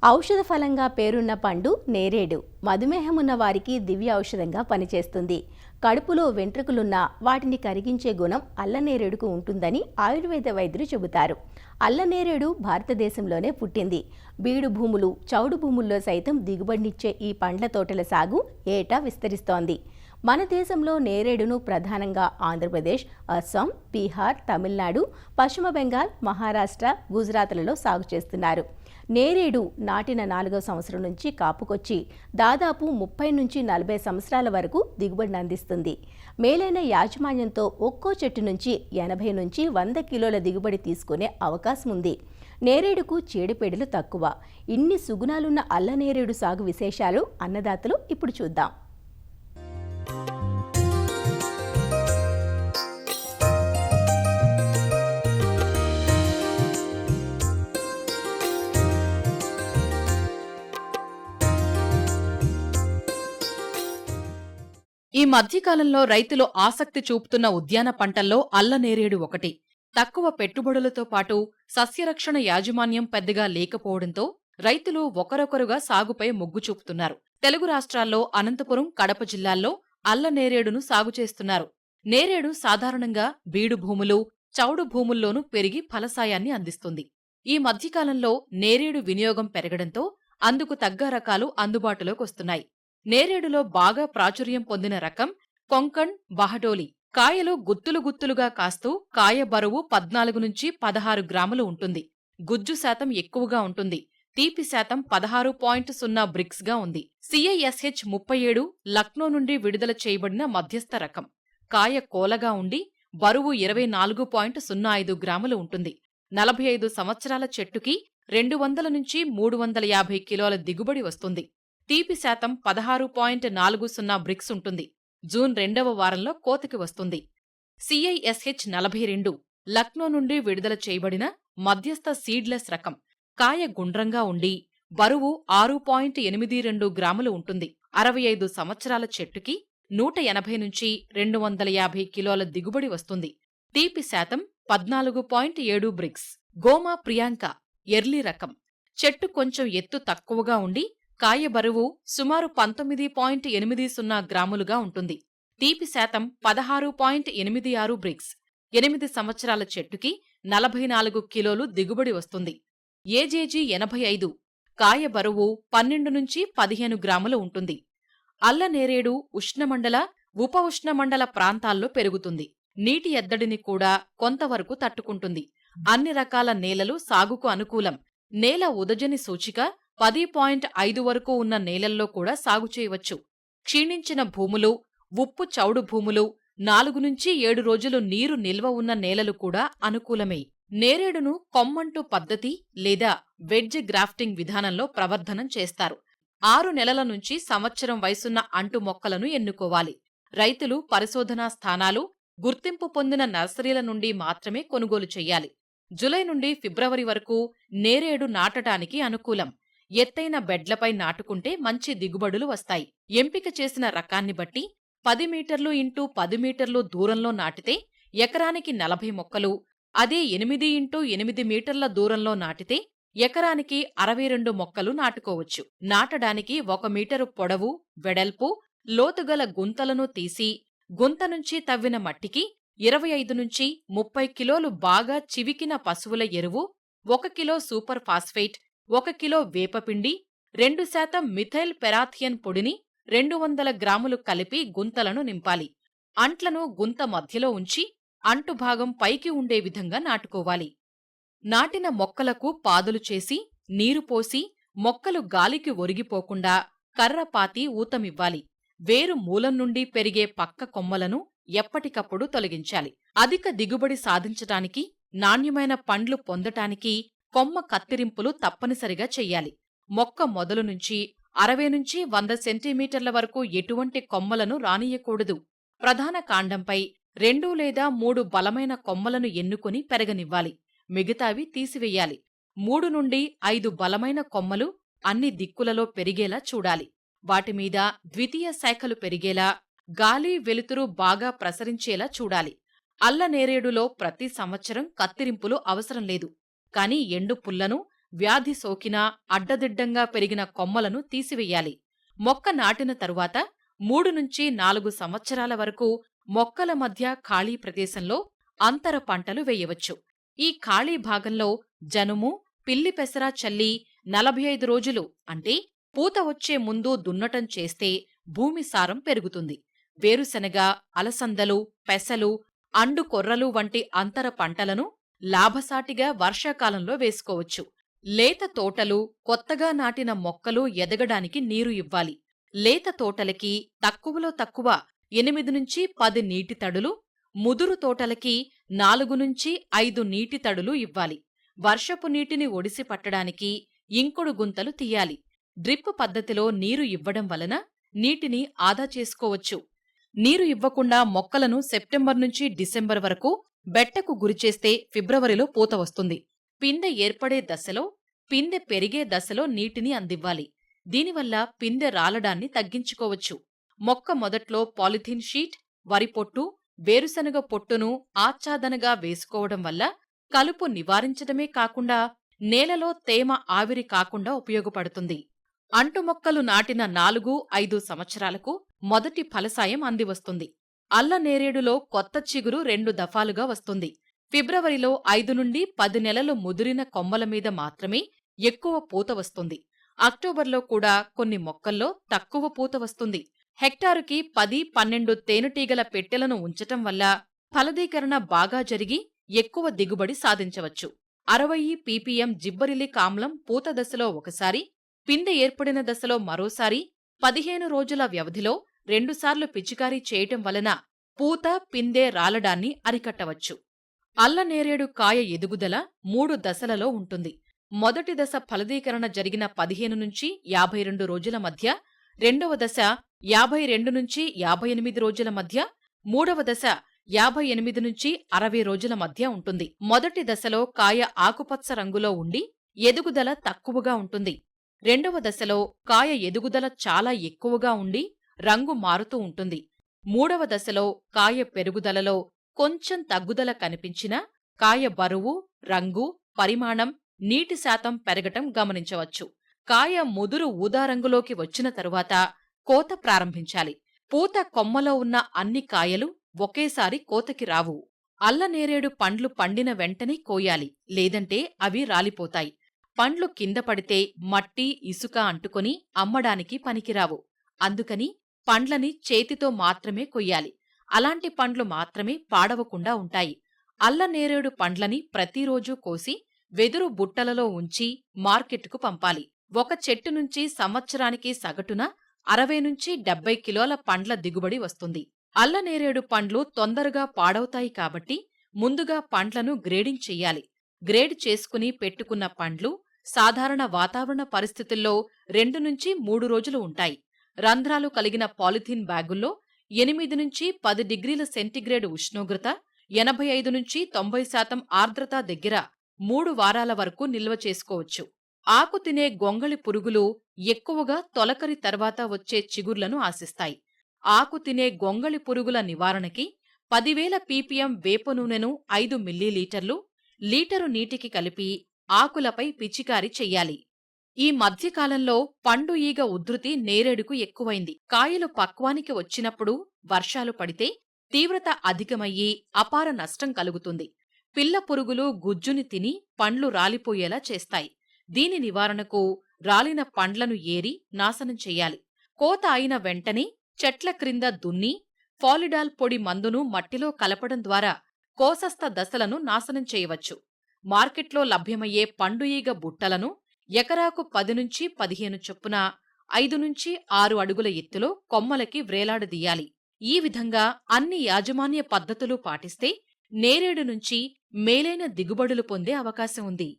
ఔషధ ఫలంగా పేరున్న పండు నేరేడు మధుమేహమున్న వారికి దివ్య ఔషధంగా పనిచేస్తుంది. కడుపులో వెంట్రుకలున్నా వాటిని కరిగించే గుణం అల్లనేరేడుకు ఉంటుందని ఆయుర్వేద వైద్యులు చెబుతారు. అల్లనేరేడు భారతదేశంలోనే పుట్టింది. బీడు భూములు, చౌడు భూముల్లో సైతం దిగుబడినిచ్చే ఈ పండ్ల తోటల సాగు ఏటా విస్తరిస్తోంది. మన దేశంలో నేరేడును ప్రధానంగా ఆంధ్రప్రదేశ్, అస్సాం, బీహార్, తమిళనాడు, పశ్చిమ బెంగాల్, మహారాష్ట్ర, గుజరాత్లలో సాగు చేస్తున్నారు. నేరేడు నాటిన 4వ సంవత్సరం నుంచి కాపుకొచ్చి దాదాపు 30 నుంచి 40 సంవత్సరాల వరకు దిగుబడిని అందిస్తుంది. మేలైన యాజమాన్యంతో ఒక్కో చెట్టు నుంచి 80 నుంచి 100 కిలోల దిగుబడి తీసుకునే అవకాశం ఉంది. నేరేడుకు చీడపీడలు తక్కువ. ఇన్ని సుగుణాలున్న అల్లనేరేడు సాగు విశేషాలు అన్నదాతలు ఇప్పుడు చూద్దాం. ఈ మధ్యకాలంలో రైతులు ఆసక్తి చూపుతున్న ఉద్యాన పంటల్లో అల్లనేరేడు ఒకటి. తక్కువ పెట్టుబడులతో పాటు సస్యరక్షణ యాజమాన్యం పెద్దగా లేకపోవడంతో రైతులు ఒకరొకరుగా సాగుపై మొగ్గు చూపుతున్నారు. తెలుగు రాష్ట్రాల్లో అనంతపురం, కడప జిల్లాల్లో అల్లనేరేడును సాగు చేస్తున్నారు. నేరేడు సాధారణంగా బీడు భూములు, చౌడు భూముల్లోనూ పెరిగి ఫలసాయాన్ని అందిస్తుంది. ఈ మధ్యకాలంలో నేరేడు వినియోగం పెరగడంతో అందుకు తగ్గ రకాలు అందుబాటులోకొస్తున్నాయి. నేరేడులో బాగా ప్రాచుర్యం పొందిన రకం కొంకణ్ బహడోలి. కాయలు గుత్తులు గుత్తులుగా కాస్తూ కాయ బరువు 14 నుంచి 16 గ్రాములు ఉంటుంది. గుజ్జు శాతం ఎక్కువగా ఉంటుంది. తీపి శాతం 16.0 బ్రిక్స్ గా ఉంది. CISH 37 లక్నో నుండి విడుదల చేయబడిన మధ్యస్థ రకం. కాయ కోలగా ఉండి బరువు 24.05 గ్రాములు ఉంటుంది. 45 సంవత్సరాల చెట్టుకి 200 నుంచి 350 కిలోల దిగుబడి వస్తుంది. తీపి శాతం 16.40 బ్రిక్స్ ఉంటుంది. జూన్ 2వ వారంలో కోతకి వస్తుంది. CISH 42 లక్నో నుండి విడుదల చేయబడిన మధ్యస్థ సీడ్లెస్ రకం. కాయ గుండ్రంగా ఉండి బరువు 6.82 గ్రాములు ఉంటుంది. 65 సంవత్సరాల చెట్టుకి 180 నుంచి 250 కిలోల దిగుబడి వస్తుంది. తీపి శాతం 14.7 బ్రిక్స్. గోమా ప్రియాంక ఎర్లీ రకం. చెట్టు కొంచెం ఎత్తు తక్కువగా ఉండి కాయ బరువు సుమారు 19.80 గ్రాములుగా ఉంటుంది. తీపి శాతం 16.86 బ్రిక్స్. 8 సంవత్సరాల చెట్టుకి 44 కిలోలు దిగుబడి వస్తుంది. AJG 85 కాయ బరువు 12 నుంచి 15 గ్రాములు ఉంటుంది. అల్లనేరేడు ఉష్ణమండల, ఉప ఉష్ణమండల ప్రాంతాల్లో పెరుగుతుంది. నీటి ఎద్దడిని కూడా కొంతవరకు తట్టుకుంటుంది. అన్ని రకాల నేలలు సాగుకు అనుకూలం. నేల ఉదజని సూచిక 10.5 వరకు ఉన్న నేలల్లో కూడా సాగు చేయవచ్చు. క్షీణించిన భూములు, ఉప్పు చౌడు భూములు, 4 నుంచి 7 రోజులు నీరు నిల్వ ఉన్న నేలలు కూడా అనుకూలమే. నేరేడును కొమ్మంటు పద్ధతి లేదా వెడ్జ్ గ్రాఫ్టింగ్ విధానంలో ప్రవర్ధనం చేస్తారు. 6 నెలల నుంచి సంవత్సరం వయసున్న అంటు మొక్కలను ఎన్నుకోవాలి. రైతులు పరిశోధనా స్థానాలు, గుర్తింపు పొందిన నర్సరీల నుండి మాత్రమే కొనుగోలు చెయ్యాలి. జులై నుండి ఫిబ్రవరి వరకు నేరేడు నాటడానికి అనుకూలం. ఎత్తైన బెడ్లపై నాటుకుంటే మంచి దిగుబడులు వస్తాయి. ఎంపిక చేసిన రకాన్ని బట్టి 10 మీటర్లు x 10 మీటర్లు దూరంలో నాటితే ఎకరానికి 40 మొక్కలు, అదే 8 x 8 మీటర్ల దూరంలో నాటితే ఎకరానికి 62 మొక్కలు నాటుకోవచ్చు. నాటడానికి 1 మీటరు పొడవు, వెడల్పు, లోతుగల గుంతలను తీసి గుంత నుంచి తవ్విన మట్టికి 25 నుంచి 30 కిలోలు బాగా చివికిన పశువుల ఎరువు, 1 కిలో సూపర్ ఫాస్ఫేట్, 1 కిలో వేపపిండి, 2% మిథైల్ పెరాథియన్ పొడిని 200 గ్రాములు కలిపి గుంతలను నింపాలి. అంట్లను గుంత మధ్యలో ఉంచి అంటుభాగం పైకి ఉండే విధంగా నాటుకోవాలి. నాటిన మొక్కలకు పాదులు చేసి, నీరు పోసి, మొక్కలు గాలికి ఒరిగిపోకుండా కర్రపాతి ఊతమివ్వాలి. వేరు మూలం నుండి పెరిగే పక్క కొమ్మలను ఎప్పటికప్పుడు తొలగించాలి. అధిక దిగుబడి సాధించటానికి, నాణ్యమైన పండ్లు పొందటానికి కొమ్మ కత్తిరింపులు తప్పనిసరిగా చెయ్యాలి. మొక్క మొదలు నుంచి 60 నుంచి 100 సెంటీమీటర్ల వరకు ఎటువంటి కొమ్మలను రానియకూడదు. ప్రధాన కాండంపై 2 లేదా 3 బలమైన కొమ్మలను ఎన్నుకుని పెరగనివ్వాలి. మిగతావి తీసివెయ్యాలి. 3 నుండి 5 బలమైన కొమ్మలు అన్ని దిక్కులలో పెరిగేలా చూడాలి. వాటిమీద ద్వితీయ శాఖలు పెరిగేలా, గాలి వెలుతురు బాగా ప్రసరించేలా చూడాలి. అల్లనేరేడులో ప్రతి సంవత్సరం కత్తిరింపులు అవసరం లేదు. కాని ఎండు పుల్లను, వ్యాధి సోకినా అడ్డదిడ్డంగా పెరిగిన కొమ్మలను తీసివెయ్యాలి. మొక్క నాటిన తరువాత 3-4 సంవత్సరాల వరకు మొక్కల మధ్య ఖాళీ ప్రదేశంలో అంతర పంటలు వేయవచ్చు. ఈ ఖాళీ భాగంలో జనుము, పిల్లి పెసర చల్లి 45 రోజులు అంటే పూత వచ్చే ముందు దున్నటం చేస్తే భూమి సారం పెరుగుతుంది. వేరుశనగ, అలసందలు, పెసలు, అండు కొర్రలు వంటి అంతర పంటలను లాభసాటిగా వర్షాకాలంలో వేసుకోవచ్చు. లేత తోటలు, కొత్తగా నాటిన మొక్కలు ఎదగడానికి నీరు ఇవ్వాలి. లేత తోటలకి తక్కువలో తక్కువ 8-10 నీటి తడులు, ముదురు తోటలకి 4-5 నీటి తడులు ఇవ్వాలి. వర్షపు నీటిని ఒడిసి పట్టడానికి ఇంకుడు గుంతలు తీయాలి. డ్రిప్ పద్ధతిలో నీరు ఇవ్వడం వలన నీటిని ఆదా చేసుకోవచ్చు. నీరు ఇవ్వకుండా మొక్కలను సెప్టెంబర్ నుంచి డిసెంబర్ వరకు బెట్టకు గురిచేస్తే ఫిబ్రవరిలో పూత వస్తుంది. పిందె ఏర్పడే దశలో, పిందె పెరిగే దశలో నీటిని అందివ్వాలి. దీనివల్ల పిందె రాలడాన్ని తగ్గించుకోవచ్చు. మొక్క మొదట్లో పాలిథీన్ షీట్, వరి పొట్టు, వేరుశనగ పొట్టును ఆచ్ఛాదనగా వేసుకోవడం వల్ల కలుపు నివారించడమే కాకుండా నేలలో తేమ ఆవిరి కాకుండా ఉపయోగపడుతుంది. అంటుమొక్కలు నాటిన 4-5 సంవత్సరాలకు మొదటి ఫలసాయం అందివస్తుంది. అల్ల నేరేడులో కొత్త చిగురు 2 దఫాలుగా వస్తుంది. ఫిబ్రవరిలో 5-10 నెలలు ముదిరిన కొమ్మల మీద మాత్రమే ఎక్కువ పూత వస్తుంది. అక్టోబర్లో కూడా కొన్ని మొక్కల్లో తక్కువ పూత వస్తుంది. హెక్టారుకి 10-12 తేనెటీగల పెట్టెలను ఉంచటం వల్ల ఫలదీకరణ బాగా జరిగి ఎక్కువ దిగుబడి సాధించవచ్చు. 60 ppm జిబ్బరిలిక్ ఆమ్లం పూత దశలో ఒకసారి, పిందె ఏర్పడిన దశలో మరోసారి 15 రోజుల వ్యవధిలో 2 సార్లు పిచికారీ చేయటం వలన పూత, పిందె రాలడాన్ని అరికట్టవచ్చు. అల్ల నేరేడు కాయ ఎదుగుదల 3 దశలలో ఉంటుంది. మొదటి దశ ఫలదీకరణ జరిగిన 15-52 రోజుల మధ్య, రెండవ దశ 52-58 రోజుల మధ్య, మూడవ దశ 58-60 రోజుల మధ్య ఉంటుంది. మొదటి దశలో కాయ ఆకుపచ్చ రంగులో ఉండి ఎదుగుదల తక్కువగా ఉంటుంది. రెండవ దశలో కాయ ఎదుగుదల చాలా ఎక్కువగా ఉండి రంగు మారుతూ ఉంటుంది. మూడవ దశలో కాయ పెరుగుదలలో కొంచెం తగ్గుదల కనిపించినా కాయ బరువు, రంగు, పరిమాణం, నీటి శాతం పెరగటం గమనించవచ్చు. కాయ ముదురు ఊదారంగులోకి వచ్చిన తరువాత కోత ప్రారంభించాలి. పూత కొమ్మలో ఉన్న అన్ని కాయలు ఒకేసారి కోతకి రావు. అల్ల నేరేడు పండ్లు పండిన వెంటనే కోయాలి, లేదంటే అవి రాలిపోతాయి. పండ్లు కింద పడితే మట్టి, ఇసుక అంటుకొని అమ్మడానికి పనికిరావు. అందుకని పండ్లని చేతితో మాత్రమే కొయ్యాలి. అలాంటి పండ్లు మాత్రమే పాడవకుండా ఉంటాయి. అల్ల నేరేడు పండ్లని ప్రతిరోజూ కోసి వెదురు బుట్టలలో ఉంచి మార్కెట్టుకు పంపాలి. ఒక చెట్టు నుంచి సంవత్సరానికి సగటున 60-70 కిలోల పండ్ల దిగుబడి వస్తుంది. అల్ల నేరేడు పండ్లు తొందరగా పాడవుతాయి కాబట్టి ముందుగా పండ్లను గ్రేడింగ్ చెయ్యాలి. గ్రేడ్ చేసుకుని పెట్టుకున్న పండ్లు సాధారణ వాతావరణ పరిస్థితుల్లో 2-3 రోజులు ఉంటాయి. రంధ్రాలు కలిగిన పాలిథీన్ బ్యాగుల్లో 8-10 డిగ్రీల సెంటీగ్రేడ్ ఉష్ణోగ్రత, 85-90% ఆర్ద్రత దగ్గర 3 వారాల వరకు నిల్వ చేసుకోవచ్చు. ఆకు తినే గొంగళి పురుగులు ఎక్కువగా తొలకరి తర్వాత వచ్చే చిగుర్లను ఆశిస్తాయి. ఆకు తినే గొంగళి పురుగుల నివారణకి 10,000 ppm వేప నూనెను 5 మిల్లీలీటర్లు లీటరు నీటికి కలిపి ఆకులపై పిచికారీ చెయ్యాలి. ఈ మధ్యకాలంలో పండు ఈగ ఉధృతి నేరేడుకు ఎక్కువైంది. కాయలు పక్వానికి వచ్చినప్పుడు వర్షాలు పడితే తీవ్రత అధికమయ్యి అపార నష్టం కలుగుతుంది. పిల్ల పురుగులు గుజ్జుని తిని పండ్లు రాలిపోయేలా చేస్తాయి. దీని నివారణకు రాలిన పండ్లను ఏరి నాశనం చెయ్యాలి. కోత అయిన వెంటనే చెట్ల క్రింద దున్ని ఫాలిడాల్ పొడి మందును మట్టిలో కలపడం ద్వారా కోసస్థ దశలను నాశనం చేయవచ్చు. మార్కెట్లో లభ్యమయ్యే పండు ఈగ బుట్టలను ఎకరాకు 10-15 చొప్పున 5-6 అడుగుల ఎత్తులో కొమ్మలకి వ్రేలాడదీయాలి. ఈ విధంగా అన్ని యాజమాన్య పద్ధతులు పాటిస్తే నేరేడు నుంచి మేలైన దిగుబడులు పొందే అవకాశం ఉంది.